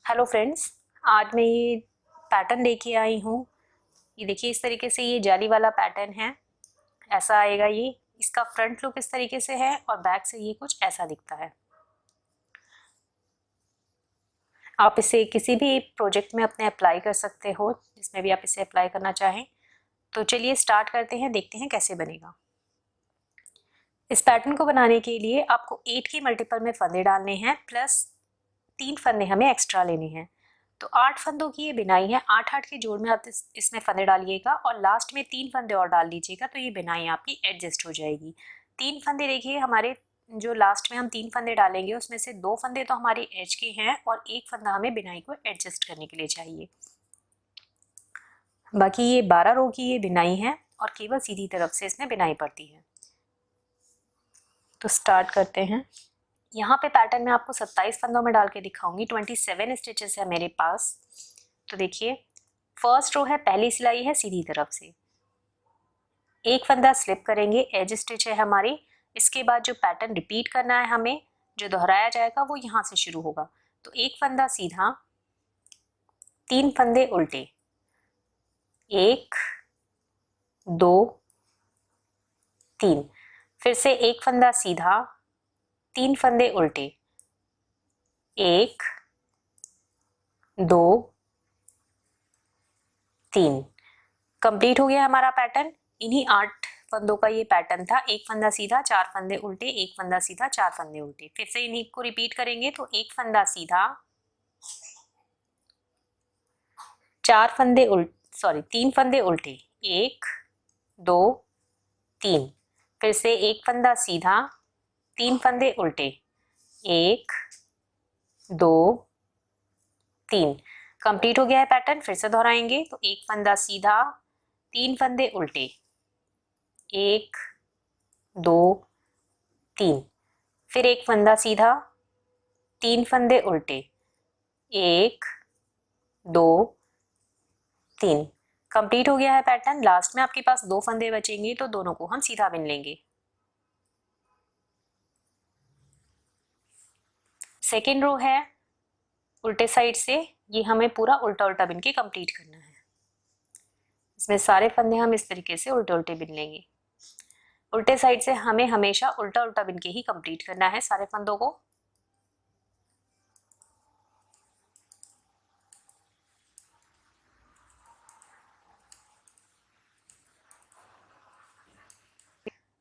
Hello friends, आज मैं ये पैटर्न लेके आई हूँ। ये देखिए, इस तरीके से ये जाली वाला पैटर्न है। ऐसा आएगा ये। इसका फ्रंट लुक इस तरीके से है और बैक से ये कुछ ऐसा दिखता है। आप इसे किसी भी प्रोजेक्ट में अपने अप्लाई कर सकते हो, जिसमें भी आप इसे अप्लाई करना चाहें। तो चलिए स्टार्ट करते हैं, देखते हैं कैसे बनेगा। इस पैटर्न को बनाने के लिए आपको 8 के मल्टीपल में फंदे डालने हैं, प्लस 3 फंदे हमें एक्स्ट्रा लेने हैं। तो 8 फंदों की ये बिनाई है। 8-8 के जोड़ में आप इसमें फंदे डालिएगा और लास्ट में 3 फंदे और डाल दीजिएगा, तो ये बिनाई आपकी एडजस्ट हो जाएगी। 3 फंदे देखिए, हमारे जो लास्ट में हम 3 फंदे डालेंगे उसमें से 2 फंदे तो हमारी एज के हैं और 1 फंदा हमें बिनाई को एडजस्ट करने के लिए चाहिए। बाकी ये 12 रो की ये बिनाई है और केवल सीधी तरफ से इसमें बिनाई पड़ती है। तो स्टार्ट करते हैं। यहाँ पे पैटर्न में आपको 27 फंदों में डाल के दिखाऊंगी। 27 स्टिचेस है मेरे पास। तो देखिए, फर्स्ट रो है, पहली सिलाई है सीधी तरफ से, एक फंदा स्लिप करेंगे, एज स्टिच है हमारी। इसके बाद जो पैटर्न रिपीट करना है हमें, जो दोहराया जाएगा वो यहाँ से शुरू होगा। तो एक फंदा सीधा, 3 फंदे उल्टे, 1 2 3, फिर से एक फंदा सीधा, 3 फंदे उल्टे, 1 2 3। कंप्लीट हो गया हमारा पैटर्न। इन्हीं 8 फंदों का ये पैटर्न था। एक फंदा सीधा, 4 फंदे उल्टे, एक फंदा सीधा, 4 फंदे उल्टे। फिर से इन्हीं को रिपीट करेंगे। तो एक फंदा सीधा, 4 फंदे उल्टे, 3 फंदे उल्टे, 1 2 3। फिर से एक फंदा सीधा, 3 फंदे उल्टे, 1 2 3। कंप्लीट हो गया है पैटर्न। फिर से दोहराएंगे। तो एक फंदा सीधा, 3 फंदे उल्टे, 1 2 3। फिर एक फंदा सीधा, 3 फंदे उल्टे, 1 2 3। कंप्लीट हो गया है पैटर्न। लास्ट में आपके पास 2 फंदे बचेंगे, तो दोनों को हम सीधा बिन लेंगे। सेकेंड रो है उल्टे साइड से, ये हमें पूरा उल्टा उल्टा बिन के कंप्लीट करना है। इसमें सारे फंदे हम इस तरीके से उल्टे उल्टे बिन लेंगे। उल्टे साइड से हमें हमेशा उल्टा उल्टा बिन के ही कंप्लीट करना है सारे फंदों को।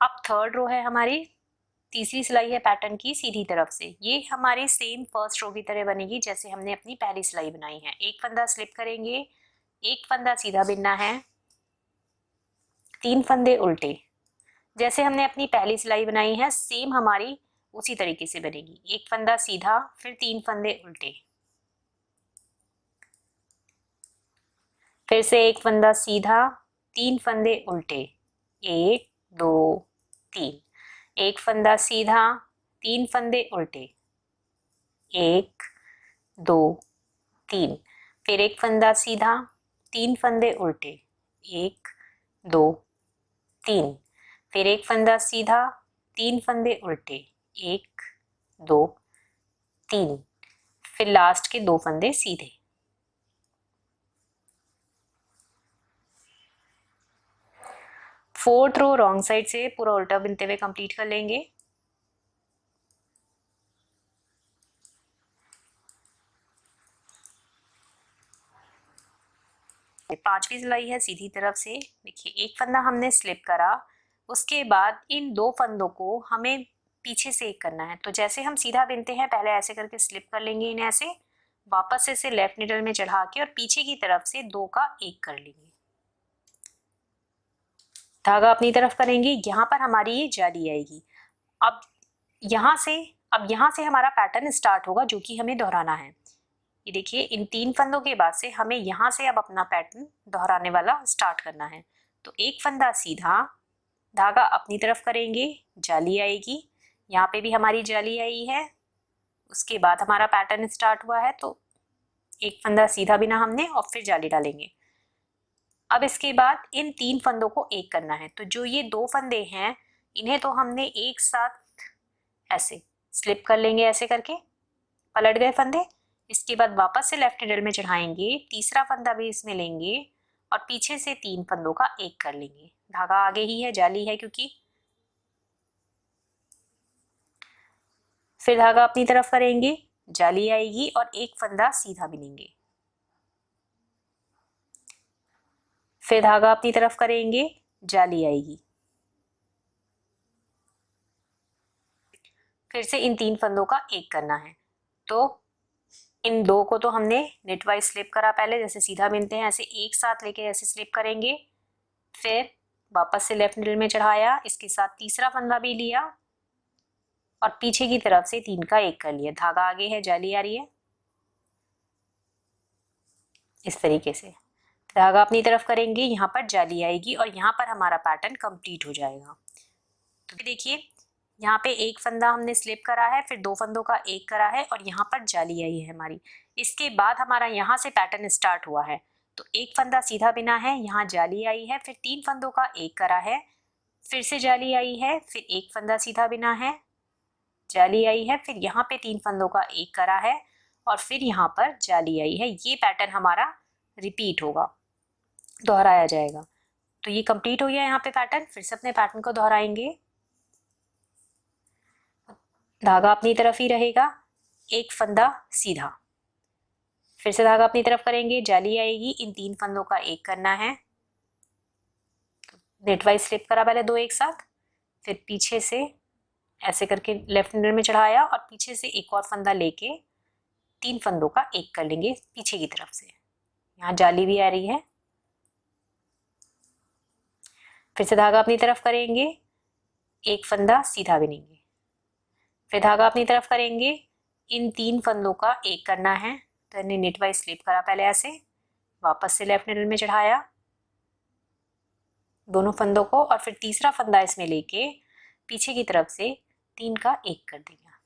अब थर्ड रो है हमारी, तीसरी सिलाई है पैटर्न की सीधी तरफ से। ये हमारी सेम फर्स्ट रो की तरह बनेगी जैसे हमने अपनी पहली सिलाई बनाई है। एक फंदा स्लिप करेंगे, एक फंदा सीधा बिनना है, 3 फंदे उल्टे। जैसे हमने अपनी पहली सिलाई बनाई है, सेम हमारी उसी तरीके से बनेगी। एक फंदा सीधा, फिर 3 फंदे उल्टे, फिर से एक फंदा सीधा, 3 फंदे उल्टे, 1 2 3। एक फंदा सीधा, 3 फंदे उल्टे, 1 2 3। फिर एक फंदा सीधा, 3 फंदे उल्टे, 1 2 3। फिर एक फंदा सीधा, 3 फंदे उल्टे, 1 2 3। फिर लास्ट के 2 फंदे सीधे। फोर्थ रो रॉन्ग साइड से पूरा उल्टा बिनते हुए कंप्लीट कर लेंगे। पांचवी सिलाई है सीधी तरफ से। देखिए, एक फंदा हमने स्लिप करा, उसके बाद इन 2 फंदों को हमें पीछे से एक करना है। तो जैसे हम सीधा बिनते हैं, पहले ऐसे करके स्लिप कर लेंगे इन्हें, ऐसे वापस से इसे लेफ्ट नीडल में चढ़ा के और पीछे की तरफ से 2 का 1 कर लेंगे। धागा अपनी तरफ करेंगे। यहाँ पर हमारी ये जाली आएगी। अब यहाँ से हमारा पैटर्न स्टार्ट होगा, जो कि हमें दोहराना है। ये देखिए, इन 3 फंदों के बाद से हमें यहाँ से अब अपना पैटर्न दोहराने वाला स्टार्ट करना है। तो एक फंदा सीधा, धागा अपनी तरफ करेंगे, जाली आएगी। यहाँ पे भी हमारी जाली आई है। उसके बाद हमारा पैटर्न स्टार्ट हुआ है। तो एक फंदा सीधा बिना हमने और फिर जाली डालेंगे। अब इसके बाद इन 3 फंदों को एक करना है। तो जो ये 2 फंदे हैं, इन्हें तो हमने एक साथ ऐसे स्लिप कर लेंगे, ऐसे करके पलट गए फंदे। इसके बाद वापस से लेफ्ट निडल में चढ़ाएंगे, तीसरा फंदा भी इसमें लेंगे और पीछे से 3 फंदों का एक कर लेंगे। धागा आगे ही है, जाली है क्योंकि। फिर धागा अपनी तरफ करेंगे, जाली आएगी और एक फंदा सीधा बिनेंगे। फिर धागा अपनी तरफ करेंगे, जाली आएगी। फिर से इन 3 फंदों का एक करना है। तो इन 2 को तो हमने नेट वाइज स्लिप करा पहले, जैसे सीधा बिनते हैं ऐसे एक साथ लेके ऐसे स्लिप करेंगे। फिर वापस से लेफ्ट निडल में चढ़ाया, इसके साथ तीसरा फंदा भी लिया और पीछे की तरफ से 3 का एक कर लिया। धागा आगे है, जाली आ रही है इस तरीके से। धागा अपनी तरफ करेंगे, यहाँ पर जाली आएगी और यहाँ पर हमारा पैटर्न कंप्लीट हो जाएगा। तो देखिए यहाँ पे एक फंदा हमने स्लिप करा है, फिर 2 फंदों का एक करा है और यहाँ पर जाली आई है हमारी। इसके बाद हमारा यहाँ से पैटर्न स्टार्ट हुआ है। तो एक फंदा सीधा बिना है, यहाँ जाली आई है, फिर 3 फंदों का एक करा है, फिर से जाली आई है, फिर एक फंदा सीधा बिना है, जाली आई है, फिर यहाँ पे 3 फंदों का एक करा है और फिर यहाँ पर जाली आई है। ये पैटर्न हमारा रिपीट होगा, दोहराया जाएगा। तो ये कंप्लीट हो गया यहाँ पे पैटर्न। फिर से अपने पैटर्न को दोहराएंगे, धागा अपनी तरफ ही रहेगा, एक फंदा सीधा, फिर से धागा अपनी तरफ करेंगे, जाली आएगी, इन 3 फंदों का एक करना है। नेट वाइज स्लिप करा पहले 2 एक साथ, फिर पीछे से ऐसे करके लेफ्ट निडल में चढ़ाया और पीछे से एक और फंदा लेके 3 फंदों का एक कर लेंगे पीछे की तरफ से। यहाँ जाली भी आ रही है। फिर से धागा अपनी तरफ करेंगे, एक फंदा सीधा बिनेंगे, फिर धागा अपनी तरफ करेंगे, इन 3 फंदों का एक करना है। तो हमने नेट वाइज स्लिप करा पहले ऐसे, वापस से लेफ्ट निडल में चढ़ाया दोनों फंदों को और फिर तीसरा फंदा इसमें लेके पीछे की तरफ से 3 का एक कर दिया।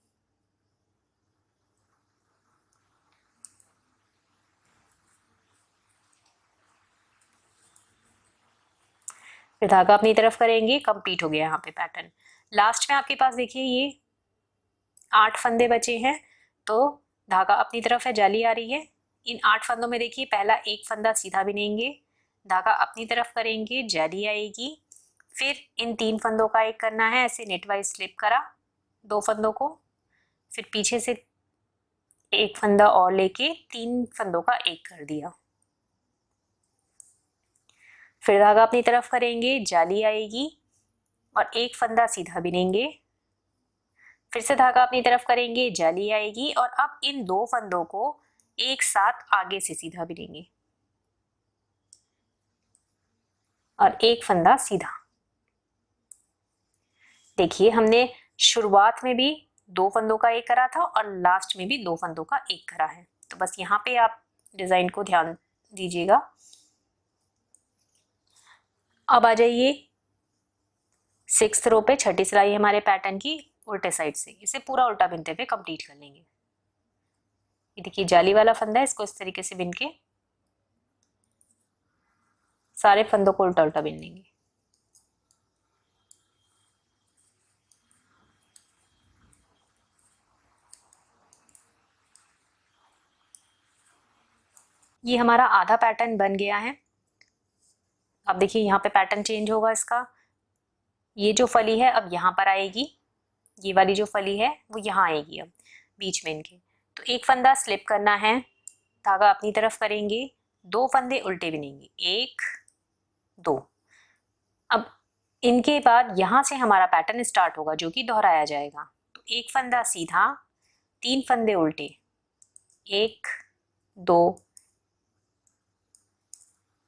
फिर धागा अपनी तरफ करेंगे, कंप्लीट हो गया यहाँ पे पैटर्न। लास्ट में आपके पास देखिए ये 8 फंदे बचे हैं, तो धागा अपनी तरफ है, जाली आ रही है। इन 8 फंदों में देखिए पहला एक फंदा सीधा बिनेंगे, धागा अपनी तरफ करेंगे, जाली आएगी, फिर इन 3 फंदों का एक करना है, ऐसे नेट वाइज स्लिप करा 2 फंदों को, फिर पीछे से एक फंदा और लेके 3 फंदों का एक कर दिया। फिर धागा अपनी तरफ करेंगे, जाली आएगी और एक फंदा सीधा बिनेंगे, फिर से धागा अपनी तरफ करेंगे, जाली आएगी और अब इन 2 फंदों को एक साथ आगे से सीधा बिनेंगे और एक फंदा सीधा। देखिए हमने शुरुआत में भी 2 फंदों का एक करा था और लास्ट में भी 2 फंदों का एक करा है। तो बस यहाँ पे आप डिजाइन को ध्यान दीजिएगा। अब आ जाइए 6th रो पे, छठी सिलाई हमारे पैटर्न की उल्टे साइड से। इसे पूरा उल्टा बिनते हुए कंप्लीट कर लेंगे। ये देखिए जाली वाला फंदा है, इसको इस तरीके से बिन के सारे फंदों को उल्टा उल्टा बिन लेंगे। ये हमारा आधा पैटर्न बन गया है। अब देखिए यहाँ पे पैटर्न चेंज होगा इसका। ये जो फली है अब यहाँ पर आएगी, ये वाली जो फली है वो यहाँ आएगी अब बीच में इनके। तो एक फंदा स्लिप करना है, धागा अपनी तरफ करेंगे, 2 फंदे उल्टे बिनेंगे, 1 2। अब इनके बाद यहाँ से हमारा पैटर्न स्टार्ट होगा जो कि दोहराया जाएगा। तो एक फंदा सीधा, 3 फंदे उल्टे, 1 2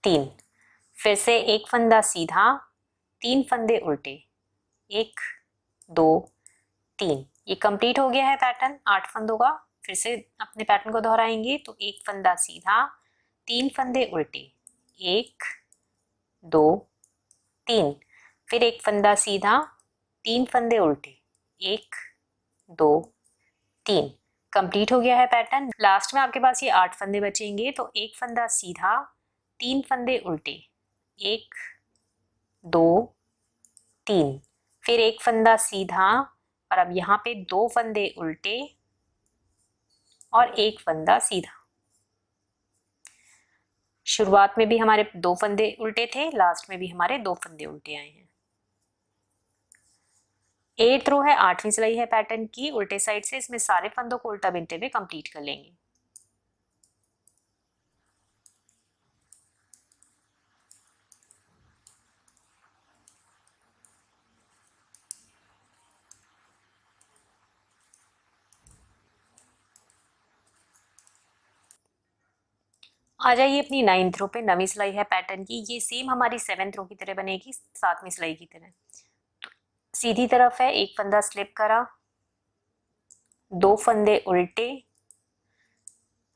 3, फिर से एक फंदा सीधा, 3 फंदे उल्टे, 1 2 3। ये कंप्लीट हो गया है पैटर्न 8 फंदों का। फिर से अपने पैटर्न को दोहराएंगे। तो एक फंदा सीधा, 3 फंदे उल्टे, 1 2 3, फिर एक फंदा सीधा, 3 फंदे उल्टे, 1 2 3। कंप्लीट हो गया है पैटर्न। लास्ट में आपके पास ये 8 फंदे बचेंगे। तो एक फंदा सीधा, 3 फंदे उल्टे, 1 2 3, फिर एक फंदा सीधा और अब यहाँ पे 2 फंदे उल्टे, और एक फंदा सीधा। शुरुआत में भी हमारे 2 फंदे उल्टे थे, लास्ट में भी हमारे 2 फंदे उल्टे आए हैं। 8th रो है, 8वीं सिलाई है पैटर्न की, उल्टे साइड से इसमें सारे फंदों को उल्टा बिनते हुए कंप्लीट कर लेंगे। आ जाइए अपनी 9th रो पे, 9वीं सिलाई है पैटर्न की, ये सेम हमारी 7th रो की तरह बनेगी, 7वीं सिलाई की तरह। तो सीधी तरफ है, एक फंदा स्लिप करा, 2 फंदे उल्टे।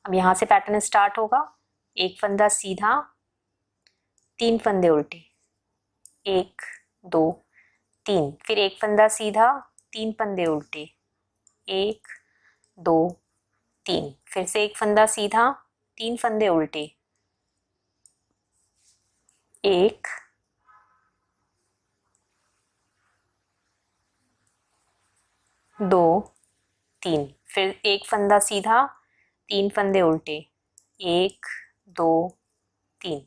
अब यहां से पैटर्न स्टार्ट होगा, एक फंदा सीधा, 3 फंदे उल्टे, 1 2 3, फिर एक फंदा सीधा, 3 फंदे उल्टे, 1 2 3, फिर से एक फंदा सीधा, 3 फंदे उल्टे, 1 2 3, फिर एक फंदा सीधा, 3 फंदे उल्टे, 1 2 3,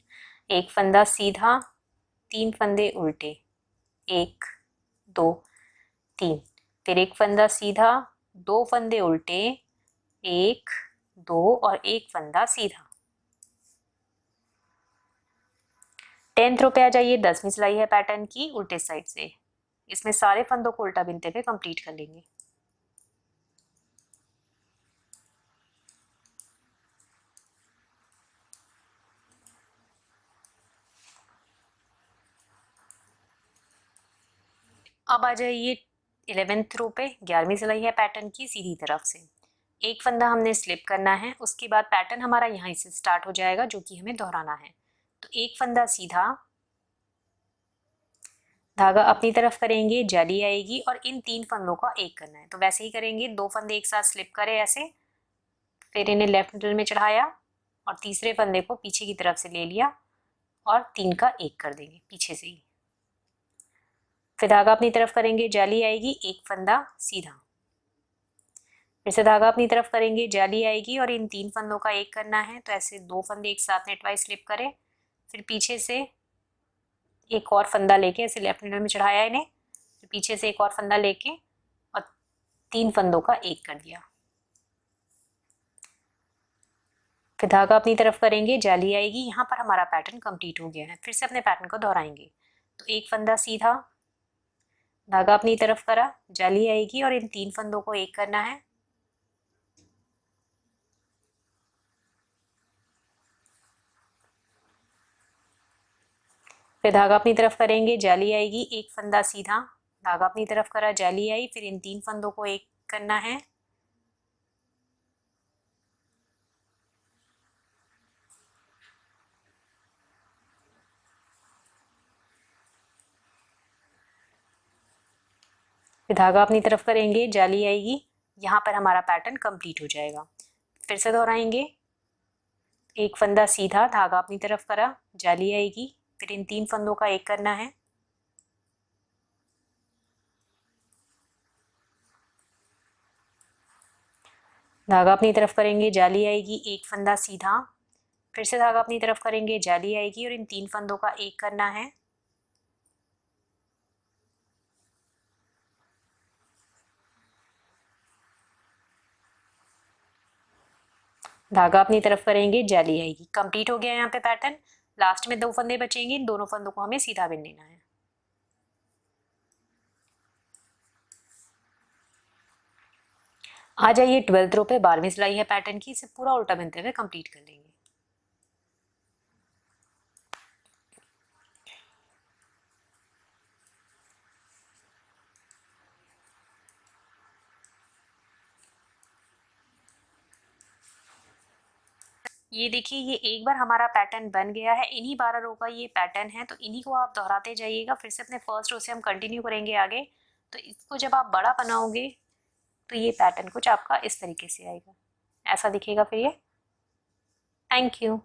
एक फंदा सीधा, 3 फंदे उल्टे, 1 2 3, फिर एक फंदा सीधा, 2 फंदे उल्टे, 1 2 और एक फंदा सीधा। 10th रो पे आ जाइए, 10वीं सिलाई है पैटर्न की, उल्टे साइड से। इसमें सारे फंदों को उल्टा बिनते हुए कंप्लीट कर लेंगे। अब आ जाइए 11th रो पे, 11वीं सिलाई है पैटर्न की, सीधी तरफ से। एक फंदा हमने स्लिप करना है, उसके बाद पैटर्न हमारा यहाँ से स्टार्ट हो जाएगा, जो कि हमें दोहराना है। तो एक फंदा सीधा, धागा अपनी तरफ करेंगे, जाली आएगी और इन 3 फंदों का एक करना है। तो वैसे ही करेंगे, 2 फंदे एक साथ स्लिप करें ऐसे, फिर इन्हें लेफ्ट मिडल में चढ़ाया और तीसरे फंदे को पीछे की तरफ से ले लिया और 3 का एक कर देंगे पीछे से ही। फिर धागा अपनी तरफ करेंगे, जाली आएगी, एक फंदा सीधा, फिर से धागा अपनी तरफ करेंगे, जाली आएगी और इन 3 फंदों का एक करना है। तो ऐसे 2 फंदे एक साथ नेटवाइज स्लिप करें, फिर पीछे से एक और फंदा लेके ऐसे लेफ्ट मिडल में चढ़ाया इन्हें, फिर पीछे से एक और फंदा लेके और 3 फंदों का एक कर दिया। फिर धागा अपनी तरफ करेंगे, जाली आएगी, यहाँ पर हमारा पैटर्न कंप्लीट हो गया है। फिर से अपने पैटर्न को दोहराएंगे। तो एक फंदा सीधा, धागा अपनी तरफ करा, जाली आएगी और इन 3 फंदों को एक करना है। फिर धागा अपनी तरफ करेंगे, जाली आएगी, एक फंदा सीधा, धागा अपनी तरफ करा, जाली आई, फिर इन 3 फंदों को एक करना है। फिर धागा अपनी तरफ करेंगे, जाली आएगी, यहाँ पर हमारा पैटर्न कंप्लीट हो जाएगा। फिर से दोहराएंगे, एक फंदा सीधा, धागा अपनी तरफ करा, जाली आएगी, फिर इन 3 फंदों का एक करना है। धागा अपनी तरफ करेंगे, जाली आएगी, एक फंदा सीधा, फिर से धागा अपनी तरफ करेंगे, जाली आएगी और इन 3 फंदों का एक करना है। धागा अपनी तरफ करेंगे, जाली आएगी। कंप्लीट हो गया यहाँ पे पैटर्न। लास्ट में 2 फंदे बचेंगे, इन दोनों फंदों को हमें सीधा बिन लेना है। आ जाइए 12th रो पे, 12वीं सिलाई है पैटर्न की, इसे पूरा उल्टा बिनते हुए कंप्लीट कर लेंगे। ये देखिए, ये एक बार हमारा पैटर्न बन गया है। इन्हीं 12 रो का ये पैटर्न है, तो इन्हीं को आप दोहराते जाइएगा। फिर से अपने फर्स्ट रो से हम कंटिन्यू करेंगे आगे। तो इसको जब आप बड़ा बनाओगे तो ये पैटर्न कुछ आपका इस तरीके से आएगा, ऐसा दिखेगा फिर ये। Thank you.